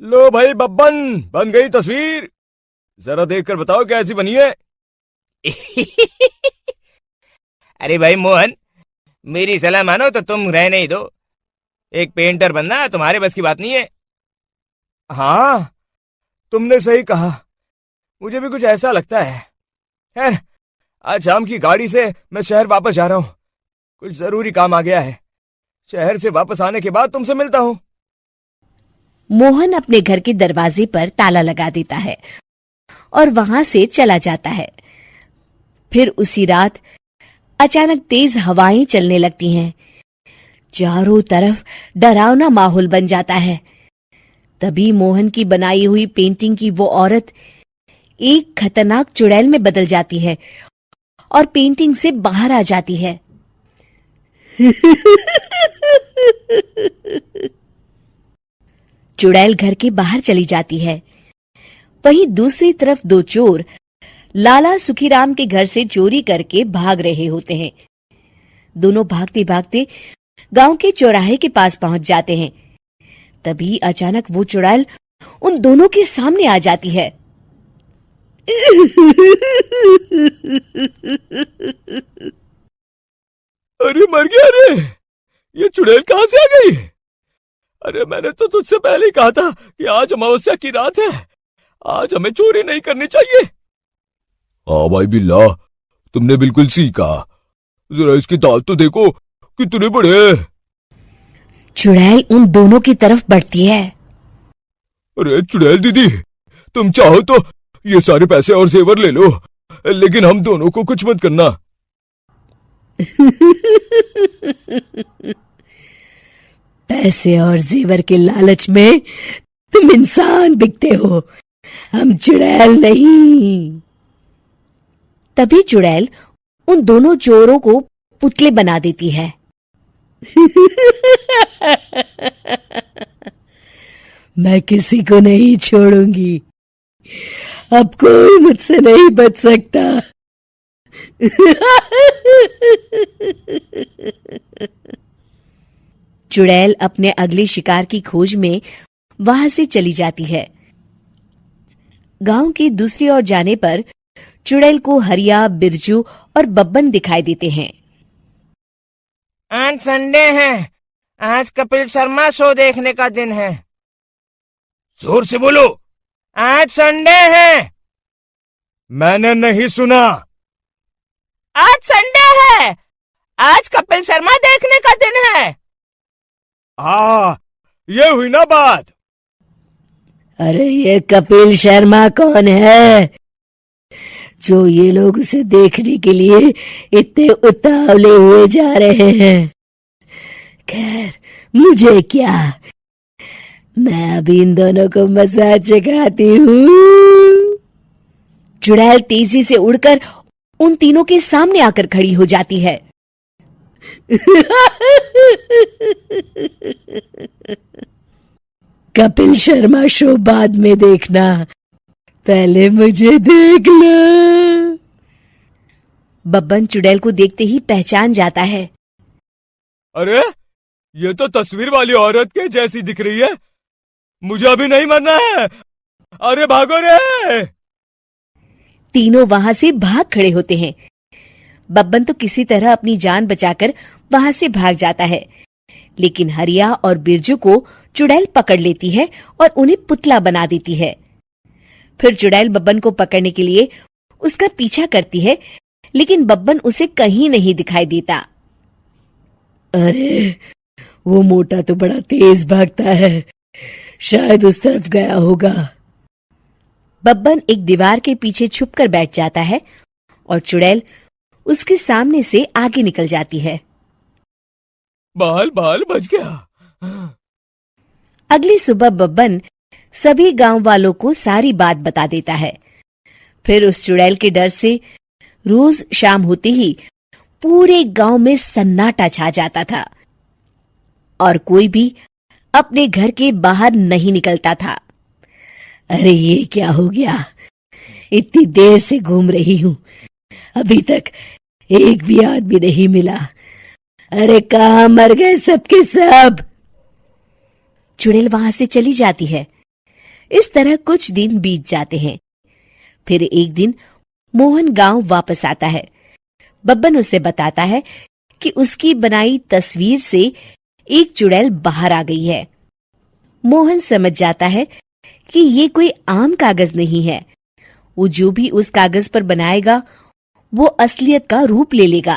लो भाई बब्बन, बन गई तस्वीर। जरा देखकर बताओ कैसी बनी है। अरे भाई मोहन, मेरी सलाह मानो तो तुम रहने ही दो। एक पेंटर बनना तुम्हारे बस की बात नहीं है। हाँ, तुमने सही कहा। मुझे भी कुछ ऐसा लगता है। खैर, आज शाम की गाड़ी से मैं शहर वापस जा रहा हूँ। कुछ जरूरी काम आ गया है। शहर से वापस आने के बाद तुमसे मिलता हूँ। मोहन अपने घर के दरवाजे पर ताला लगा देता है और वहां से चला जाता है। फिर उसी रात अचानक तेज हवाएं चलने लगती हैं। चारों तरफ डरावना माहौल बन जाता है। तभी मोहन की बनाई हुई पेंटिंग की वो औरत एक खतरनाक चुड़ैल में बदल जाती है और पेंटिंग से बाहर आ जाती है। चुड़ैल घर के बाहर चली जाती है। वहीं दूसरी तरफ दो चोर लाला सुखीराम के घर से चोरी करके भाग रहे होते हैं। दोनों भागते भागते गांव के चौराहे के पास पहुंच जाते हैं। तभी अचानक वो चुड़ैल उन दोनों के सामने आ जाती है। अरे मर गया रे! ये चुड़ैल कहाँ से आ गई? अरे मैंने तो तुझसे पहले ही कहा था कि आज अमावस्या की रात है। आज हमें चोरी नहीं करनी चाहिए। हाँ भाई बिल्ला, तुमने बिल्कुल सही कहा। जरा इसके दांत तो देखो, कितने बड़े हैं। चुड़ैल उन दोनों की तरफ बढ़ती है। अरे चुड़ैल दीदी, तुम चाहो तो ये सारे पैसे और जेवर ले लो, लेकिन हम दोनों को कुछ मत करना। पैसे और जेवर के लालच में तुम इंसान बिकते हो, हम चुड़ैल नहीं। तभी चुड़ैल उन दोनों चोरों को पुतले बना देती है। मैं किसी को नहीं छोड़ूंगी। अब कोई मुझसे नहीं बच सकता। चुड़ैल अपने अगले शिकार की खोज में वहां से चली जाती है। गांव की दूसरी ओर जाने पर चुड़ैल को हरिया, बिरजू और बब्बन दिखाई देते हैं। आज संडे है, आज कपिल शर्मा शो देखने का दिन है। जोर से बोलो। आज संडे है। मैंने नहीं सुना। आज संडे है, आज कपिल शर्मा देखने का दिन है। हाँ, ये हुई ना बात। अरे ये कपिल शर्मा कौन है जो ये लोग उसे देखने के लिए इतने उतावले हुए जा रहे हैं? खैर, मुझे क्या, मैं अभी इन दोनों को मसाज चखाती हूँ। चुड़ैल तेजी से उड़कर उन तीनों के सामने आकर खड़ी हो जाती है। कपिल शर्मा शो बाद में देखना, पहले मुझे देख लो। बब्बन चुड़ैल को देखते ही पहचान जाता है। अरे ये तो तस्वीर वाली औरत के जैसी दिख रही है। मुझे अभी नहीं मरना है। अरे भागो रे! तीनों वहां से भाग खड़े होते हैं। बब्बन तो किसी तरह अपनी जान बचाकर वहां से भाग जाता है, लेकिन हरिया और बिरजू को चुड़ैल पकड़ लेती है और उन्हें पुतला बना देती है। फिर चुड़ैल बब्बन को पकड़ने के लिए उसका पीछा करती है, लेकिन बब्बन उसे कहीं नहीं दिखाई देता। अरे वो मोटा तो बड़ा तेज भागता है, शायद उस तरफ गया होगा। बब्बन एक दीवार के पीछे छुपकर बैठ जाता है और चुड़ैल उसके सामने से आगे निकल जाती है। बाल बाल बच गया। अगली सुबह बब्बन सभी गांव वालों को सारी बात बता देता है। फिर उस चुड़ैल के डर से रोज शाम होते ही पूरे गांव में सन्नाटा छा जाता था और कोई भी अपने घर के बाहर नहीं निकलता था। अरे ये क्या हो गया? इतनी देर से घूम रही हूं, अभी तक एक भी आदमी नहीं मिला। अरे कहाँ मर गए सबके सब? चुड़ैल वहां से चली जाती है, इस तरह कुछ दिन बीत जाते हैं। फिर एक दिन मोहन गांव वापस आता है। बब्बन उसे बताता है कि उसकी बनाई तस्वीर से एक चुड़ैल बाहर आ गई है। मोहन समझ जाता है कि ये कोई आम कागज नहीं है। वो जो भी उस कागज पर बनाएगा वो असलियत का रूप ले लेगा।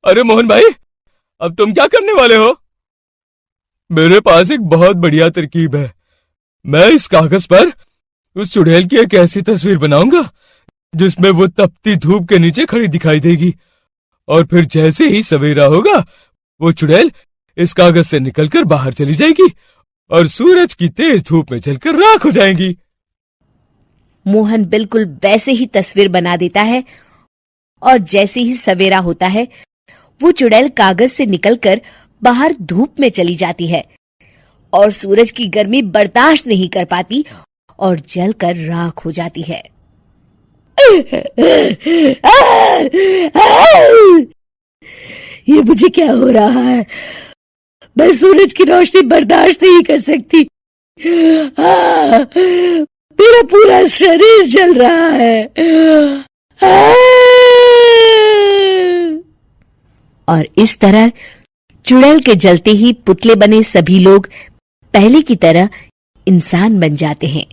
अरे मोहन भाई, अब तुम क्या करने वाले हो? मेरे पास एक बहुत बढ़िया तरकीब है। मैं इस कागज पर उस चुड़ैल की एक ऐसी तस्वीर बनाऊंगा जिसमें वो तपती धूप के नीचे खड़ी दिखाई देगी, और फिर जैसे ही सवेरा होगा वो चुड़ैल इस कागज से निकलकर बाहर चली जाएगी और सूरज की तेज धूप में जलकर राख हो जाएंगी। मोहन बिल्कुल वैसे ही तस्वीर बना देता है और जैसे ही सवेरा होता है वो चुड़ैल कागज से निकलकर बाहर धूप में चली जाती है और सूरज की गर्मी बर्दाश्त नहीं कर पाती और जलकर राख हो जाती है। ये मुझे क्या हो रहा है? मैं सूरज की रोशनी बर्दाश्त नहीं कर सकती। मेरा पूरा शरीर जल रहा है। और इस तरह चुड़ैल के जलते ही पुतले बने सभी लोग पहले की तरह इंसान बन जाते हैं।